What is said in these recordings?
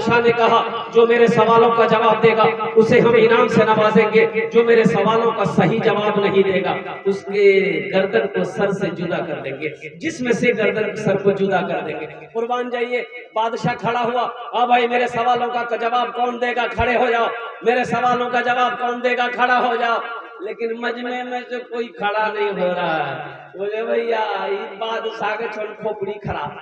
बादशाह ने कहा जो मेरे सवालों का जवाब देगा उसे हम इनाम से नवाजेंगे, जो मेरे सवालों का सही जवाब नहीं देगा उसके गर्दन को सर से जुदा कर देंगे, जिसमें से गर्दन सर को जुदा कर देंगे। कुर्बान जाइए। बादशाह खड़ा हुआ, हाँ भाई मेरे सवालों का जवाब कौन देगा, खड़े हो जाओ, मेरे सवालों का जवाब कौन देगा, खड़ा हो जाओ। लेकिन मजमे में जो कोई खड़ा नहीं हो रहा है। बोले भैया बादशाह के छोड़ खोपड़ी खराब,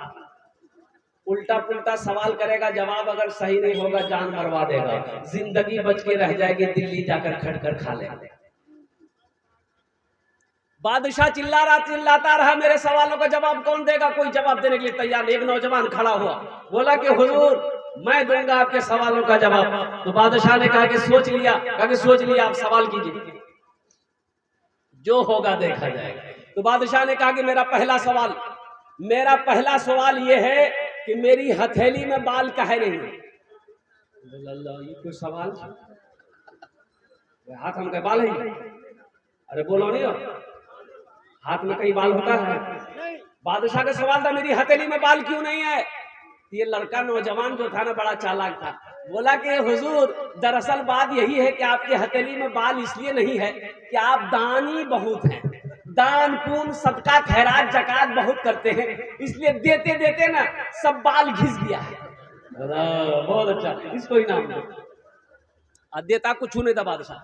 उल्टा पुल्टा सवाल करेगा, जवाब अगर सही नहीं होगा जान मरवा देगा, जिंदगी बच के रह जाएगी, दिल्ली जाकर खटकर खा लेंगे। बादशाह चिल्लाता रहा, मेरे सवालों का जवाब कौन देगा, कोई जवाब देने के लिए तैयार नहीं। एक नौजवान खड़ा हुआ, बोला कि हुजूर मैं दूंगा आपके सवालों का जवाब। तो बादशाह ने कहा कि सोच लिया, आप सवाल कीजिए, जो होगा देखा जाएगा। तो बादशाह ने कहा कि मेरा पहला सवाल यह है कि मेरी हथेली में बाल काहे नहीं है। ये कोई सवाल, हाथ हम के बाल है, अरे बोलो नहीं हो, हाथ में कहीं बाल होता है? बादशाह का सवाल था मेरी हथेली में बाल क्यों नहीं है। ये लड़का नौजवान जो था ना बड़ा चालाक था, बोला कि हुजूर दरअसल बात यही है कि आपकी हथेली में बाल इसलिए नहीं है कि आप दानी बहुत हैं, दान पुण्य सदका खैरात जकात बहुत करते हैं, इसलिए देते देते ना सब बाल घिस गया है। बहुत अच्छा, इसको इनाम दो। देता कुछ नहीं था बादशाह,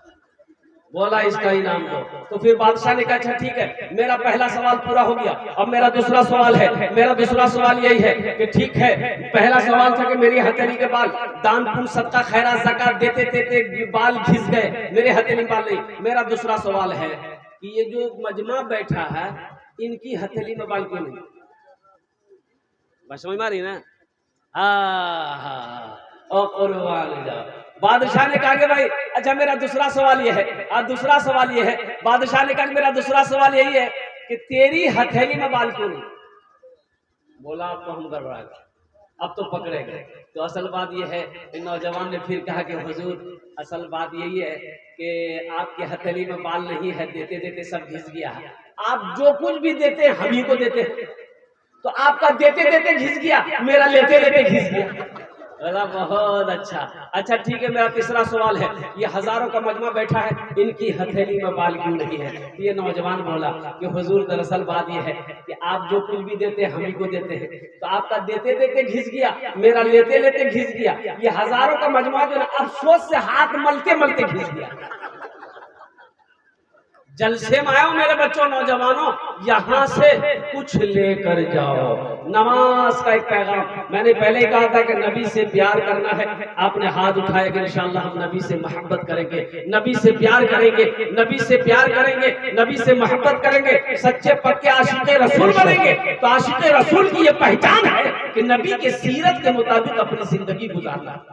बोला इसका इनाम दो। तो फिर बादशाह ने कहा अच्छा ठीक है, मेरा पहला सवाल पूरा हो गया, अब मेरा दूसरा सवाल है। मेरा दूसरा सवाल यही है कि ठीक है, पहला सवाल था कि मेरी हथेली के बाल दान पुण्य सदका खैरात ज़कात देते देते बाल घिस गए, मेरे हथेली बाल नहीं। मेरा दूसरा सवाल है कि ये जो मजमा बैठा है इनकी हथेली में बाल क्यों नहीं। बस समझ मारी ना। बादशाह ने कहा कि भाई अच्छा मेरा दूसरा सवाल यह है, दूसरा सवाल यह है, बादशाह ने कहा मेरा दूसरा सवाल यही है कि तेरी हथेली में बाल क्यों नहीं। बोला अब तो हम गड़बड़ा गए, अब तो पकड़े गए। तो असल बात यह है, नौजवान ने फिर कहा कि हुजूर असल बात यही है कि आपके हथेली में बाल नहीं है, देते देते सब घिस गया है। आप जो कुछ भी देते हैं हम ही को देते हैं, तो आपका देते देते घिस गया, मेरा लेते लेते घिस गया। बहुत अच्छा ठीक है। मेरा तीसरा सवाल है, ये हजारों का मजमा बैठा है, इनकी हथेली में बाल क्यों नहीं है। ये नौजवान बोला कि हुजूर दरअसल बात ये है कि आप जो कुछ भी देते हैं हम ही को देते हैं, तो आपका देते देते घिस गया, मेरा लेते लेते घिस गया। ये हजारों का मजमा जो है अफसोस से हाथ मलते मलते घिस गया। जलसे में आयो मेरे बच्चों, नौजवानों, यहाँ से कुछ लेकर जाओ। नमाज का एक पैगाम मैंने पहले ही कहा था कि नबी से प्यार करना है। आपने हाथ उठाया कि इंशाअल्लाह हम नबी से मोहब्बत करेंगे, नबी से प्यार करेंगे, नबी से प्यार करेंगे, नबी से मोहब्बत करेंगे, सच्चे पक्के आशिक़े रसूल बनेंगे। तो आशिक़े रसूल की ये पहचान है कि नबी के सीरत के मुताबिक अपनी जिंदगी गुजारना।